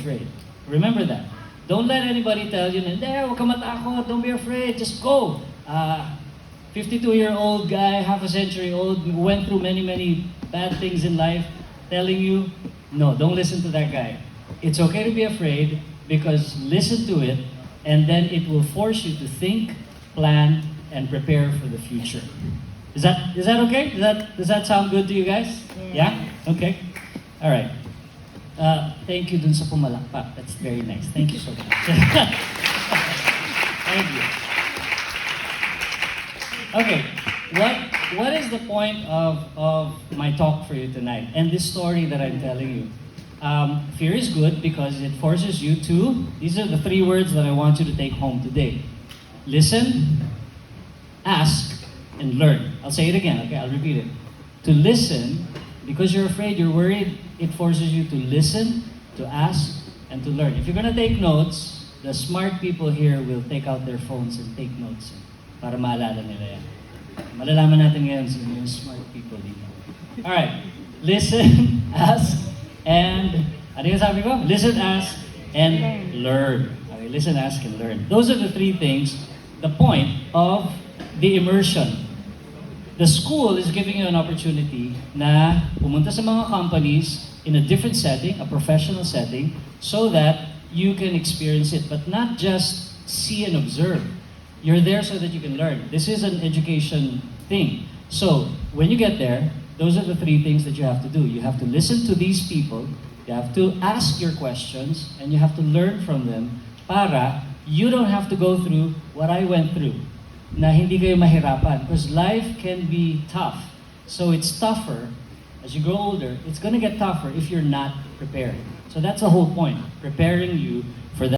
afraid. Remember that. Don't let anybody tell you, hindi, huwag ka matakot, don't be afraid, just go. 52-year-old guy, half a century old, who went through many, many bad things in life, telling you, no, don't listen to that guy. It's okay to be afraid because listen to it and then it will force you to think, plan, and prepare for the future. Is that okay? Does that sound good to you guys? Yeah? Okay. All right. Thank you dun sa pumalakpak. That's very nice. Thank you so much. Thank you. Okay. What is the point of my talk for you tonight and this story that I'm telling you? Fear is good because it forces you to, these are the 3 words that I want you to take home today. Listen, ask, and learn. I'll say it again, okay? I'll repeat it. To listen, because you're afraid, you're worried, it forces you to listen, to ask, and to learn. If you're gonna take notes, the smart people here will take out their phones and take notes para maalala nila yan. Malalaman natin ngayon sino yung smart people dito. Alright, listen, ask, and, ano yung sabi ko? Listen, ask, and learn. Okay, listen, ask, and learn. Those are the 3 things, the point of the immersion. The school is giving you an opportunity na pumunta sa mga companies in a different setting, a professional setting, so that you can experience it, but not just see and observe. You're there so that you can learn. This is an education thing. So, when you get there, those are the 3 things that you have to do. You have to listen to these people, you have to ask your questions, and you have to learn from them para you don't have to go through what I went through, na hindi kayo mahirapan. Because life can be tough. So it's tougher. As you grow older, it's gonna get tougher if you're not prepared. So that's the whole point, preparing you for that.